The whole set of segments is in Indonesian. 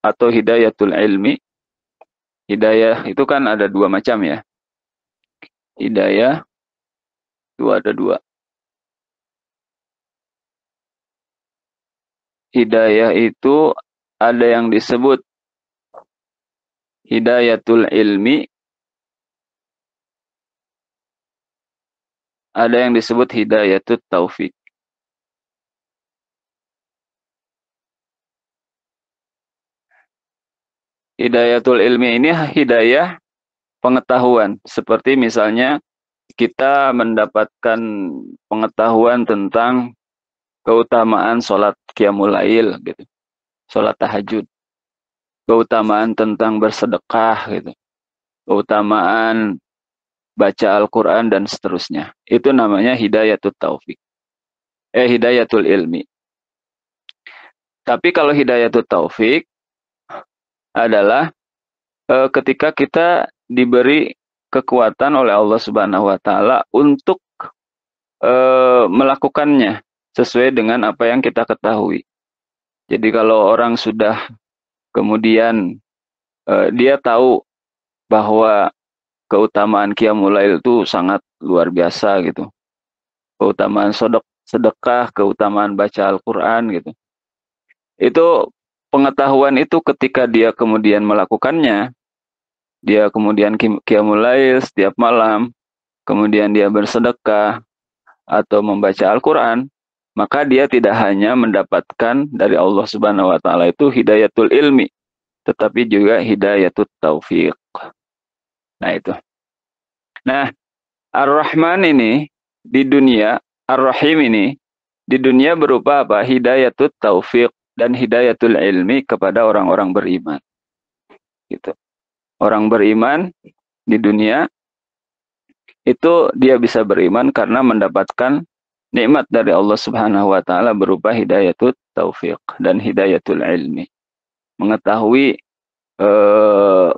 atau hidayatul ilmi. Hidayah itu kan ada dua macam ya. Hidayah itu ada dua. Hidayah itu ada yang disebut hidayatul ilmi, ada yang disebut hidayatul taufik. Hidayatul ilmi ini hidayah pengetahuan. Seperti misalnya kita mendapatkan pengetahuan tentang keutamaan sholat qiyamul lail gitu, sholat tahajud, keutamaan tentang bersedekah gitu, keutamaan baca Al-Quran dan seterusnya. Itu namanya hidayatul taufik. Hidayatul ilmi. Tapi kalau hidayatul taufik adalah ketika kita diberi kekuatan oleh Allah Subhanahu wa taala untuk melakukannya sesuai dengan apa yang kita ketahui. Jadi kalau orang sudah kemudian dia tahu bahwa keutamaan qiyamul lail itu sangat luar biasa gitu. Keutamaan sedekah, keutamaan baca Al-Qur'an gitu. Itu pengetahuan itu ketika dia kemudian melakukannya, dia kemudian qiyamul lail setiap malam, kemudian dia bersedekah atau membaca Al-Qur'an, maka dia tidak hanya mendapatkan dari Allah Subhanahu wa taala itu hidayatul ilmi, tetapi juga hidayatul taufik. Nah itu. Nah, Ar-Rahman ini di dunia, Ar-Rahim ini di dunia berupa apa? Hidayatul taufik dan hidayatul ilmi kepada orang-orang beriman. Gitu. Orang beriman di dunia itu dia bisa beriman karena mendapatkan nikmat dari Allah Subhanahu wa taala berupa hidayatul taufik dan hidayatul ilmi. Mengetahui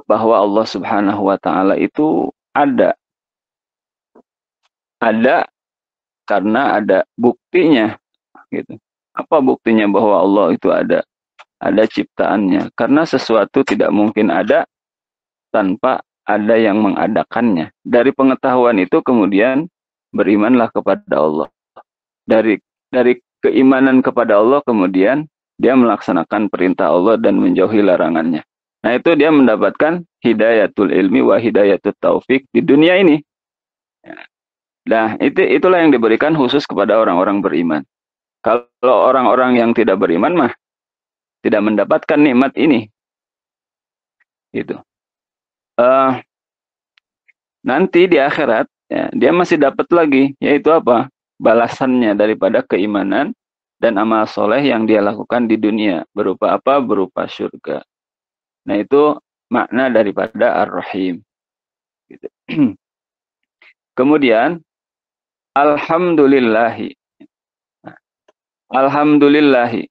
bahwa Allah Subhanahu wa taala itu ada karena ada buktinya gitu. Apa buktinya bahwa Allah itu ada? Ada ciptaannya. Karena sesuatu tidak mungkin ada tanpa ada yang mengadakannya. Dari pengetahuan itu kemudian berimanlah kepada Allah. Dari keimanan kepada Allah kemudian dia melaksanakan perintah Allah dan menjauhi larangannya. Nah itu dia mendapatkan hidayatul ilmi wa hidayatul taufik di dunia ini. Nah itulah yang diberikan khusus kepada orang-orang beriman. Kalau orang-orang yang tidak beriman mah tidak mendapatkan nikmat ini. Gitu. Nanti di akhirat ya, dia masih dapat lagi, yaitu apa? Balasannya daripada keimanan dan amal soleh yang dia lakukan di dunia. Berupa apa? Berupa surga. Nah itu makna daripada Ar-Rahim. Gitu. Kemudian, Alhamdulillahi. Nah, Alhamdulillahi.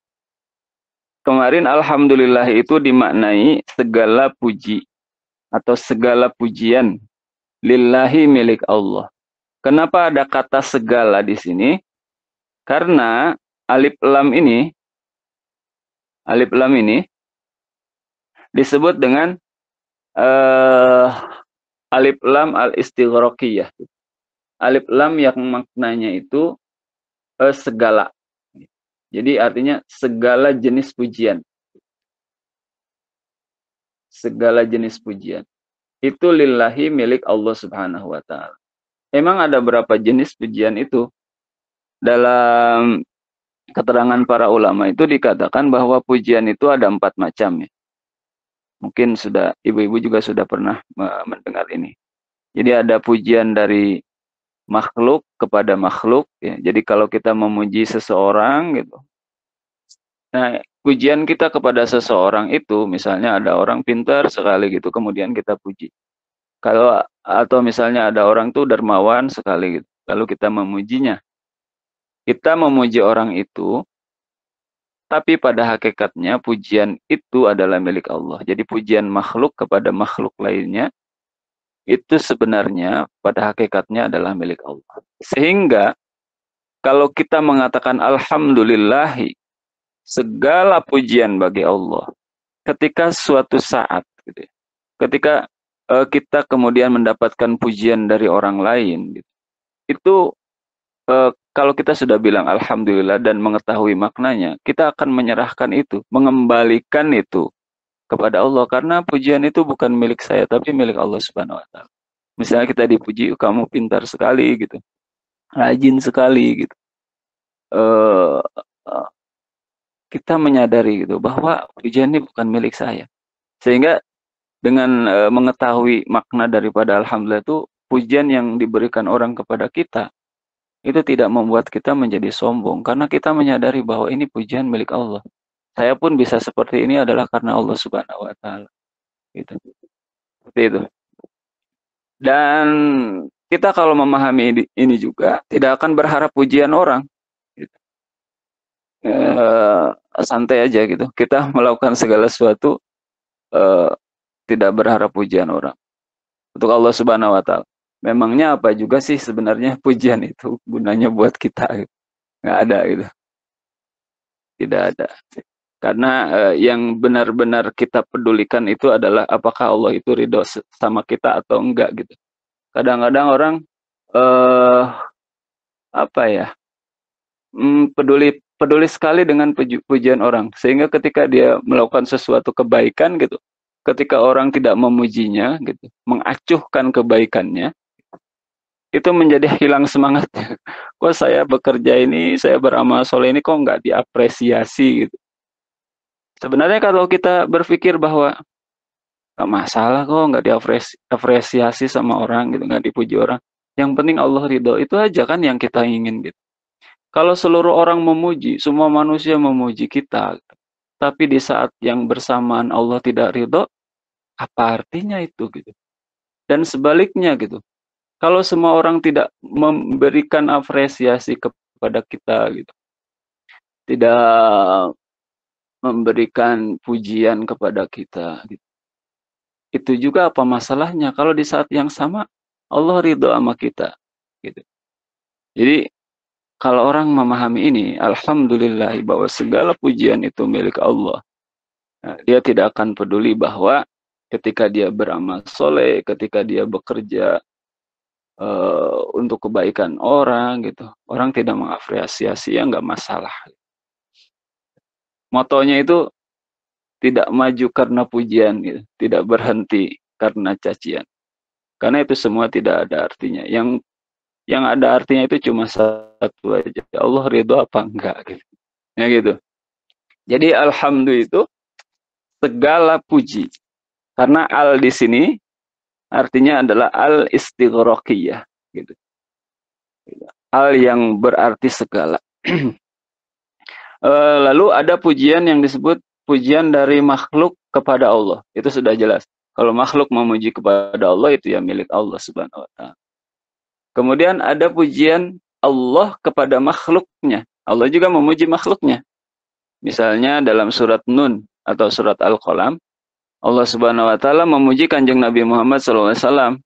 Kemarin Alhamdulillahi itu dimaknai segala puji atau segala pujian lillahi milik Allah. Kenapa ada kata segala di sini? Karena alif lam ini disebut dengan alif lam al-istighraqiyah. Alif lam yang maknanya itu segala. Jadi artinya segala jenis pujian. Segala jenis pujian. Itu lillahi milik Allah Subhanahu wa taala. Emang ada berapa jenis pujian itu? Dalam keterangan para ulama itu dikatakan bahwa pujian itu ada 4 macam ya. Mungkin sudah ibu-ibu juga sudah pernah mendengar ini. Jadi ada pujian dari makhluk kepada makhluk ya. Jadi kalau kita memuji seseorang gitu. Nah, pujian kita kepada seseorang itu misalnya ada orang pintar sekali gitu, kemudian kita puji. Kalau atau misalnya ada orang tuh dermawan sekali gitu, lalu kita memujinya. Kita memuji orang itu, tapi pada hakikatnya pujian itu adalah milik Allah. Jadi pujian makhluk kepada makhluk lainnya itu sebenarnya pada hakikatnya adalah milik Allah. Sehingga kalau kita mengatakan alhamdulillahi, segala pujian bagi Allah. ketika suatu saat, gitu ya, ketika kita kemudian mendapatkan pujian dari orang lain, gitu, itu kalau kita sudah bilang alhamdulillah dan mengetahui maknanya, kita akan menyerahkan itu, mengembalikan itu kepada Allah, karena pujian itu bukan milik saya tapi milik Allah Subhanahu wa taala. Misalnya kita dipuji, kamu pintar sekali gitu, rajin sekali gitu. Eh, eh, kita menyadari gitu bahwa pujian ini bukan milik saya. Sehingga dengan mengetahui makna daripada alhamdulillah itu, pujian yang diberikan orang kepada kita itu tidak membuat kita menjadi sombong, karena kita menyadari bahwa ini pujian milik Allah. Saya pun bisa seperti ini adalah karena Allah Subhanahu wa taala. Gitu. Seperti itu. Dan kita kalau memahami ini juga tidak akan berharap pujian orang. Gitu. Santai aja gitu. Kita melakukan segala sesuatu tidak berharap pujian orang. Untuk Allah Subhanahu wa taala. Memangnya apa juga sih sebenarnya pujian itu gunanya buat kita? Gitu. Nggak ada gitu. Tidak ada. Karena yang benar-benar kita pedulikan itu adalah apakah Allah itu ridho sama kita atau enggak gitu. Kadang-kadang orang apa ya, peduli sekali dengan pujian orang, sehingga ketika dia melakukan sesuatu kebaikan gitu, ketika orang tidak memujinya gitu, mengacuhkan kebaikannya, itu menjadi hilang semangatnya. Kok saya bekerja ini, saya beramal soleh ini kok nggak diapresiasi gitu. Sebenarnya kalau kita berpikir bahwa nggak masalah kok nggak diapresiasi sama orang gitu, nggak dipuji orang, yang penting Allah ridho, itu aja kan yang kita ingin gitu. Kalau seluruh orang memuji, semua manusia memuji kita, gitu, tapi di saat yang bersamaan Allah tidak ridho, apa artinya itu gitu. Dan sebaliknya gitu, kalau semua orang tidak memberikan apresiasi kepada kita gitu, tidak memberikan pujian kepada kita gitu, itu juga apa masalahnya kalau di saat yang sama Allah ridho sama kita gitu. Jadi kalau orang memahami ini, alhamdulillah bahwa segala pujian itu milik Allah. Nah, dia tidak akan peduli bahwa ketika dia beramal soleh, ketika dia bekerja untuk kebaikan orang gitu, orang tidak mengapresiasi, ya nggak masalah. Motonya itu tidak maju karena pujian gitu, tidak berhenti karena cacian. Karena itu semua tidak ada artinya. Yang ada artinya itu cuma satu aja, Allah ridho apa enggak gitu. Ya gitu. Jadi alhamdulillah itu segala puji. Karena al di sini artinya adalah al istighraqiyah gitu. Al yang berarti segala. Lalu ada pujian yang disebut pujian dari makhluk kepada Allah. Itu sudah jelas. Kalau makhluk memuji kepada Allah, itu ya milik Allah Subhanahu wa taala. Kemudian ada pujian Allah kepada makhluknya. Allah juga memuji makhluknya. Misalnya dalam surat Nun atau surat Al-Qalam, Allah Subhanahu wa taala memuji Kanjeng Nabi Muhammad SAW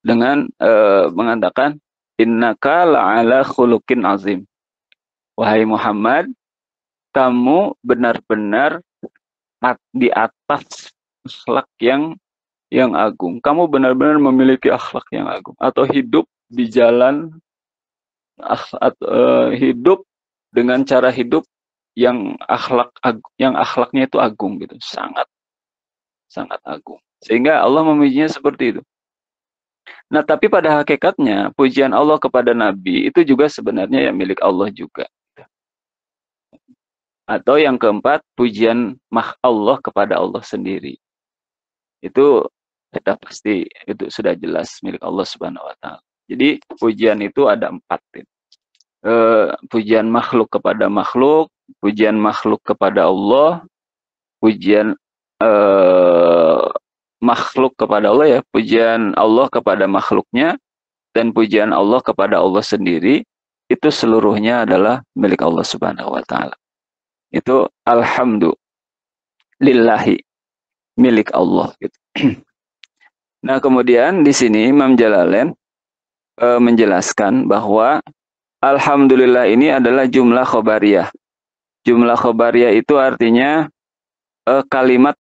dengan mengatakan, innaka la'ala khuluqin azim. Wahai Muhammad, kamu benar-benar di atas akhlak yang agung. Kamu benar-benar memiliki akhlak yang agung, atau hidup di jalan hidup dengan cara hidup yang akhlaknya itu agung gitu, sangat agung. Sehingga Allah memujinya seperti itu. Nah, tapi pada hakikatnya pujian Allah kepada Nabi itu juga sebenarnya ya milik Allah juga. Atau yang keempat, pujian Allah kepada Allah sendiri. Itu sudah pasti, itu sudah jelas milik Allah Subhanahu wa taala. Jadi pujian itu ada 4. Pujian makhluk kepada makhluk, pujian makhluk kepada Allah, pujian makhluk kepada Allah ya, pujian Allah kepada makhluknya, dan pujian Allah kepada Allah sendiri, itu seluruhnya adalah milik Allah Subhanahu wa taala. Itu alhamdulillahi, milik Allah gitu. Nah, kemudian di sini Imam Jalalain menjelaskan bahwa alhamdulillah ini adalah jumlah khobariyah. Jumlah khobariyah itu artinya kalimat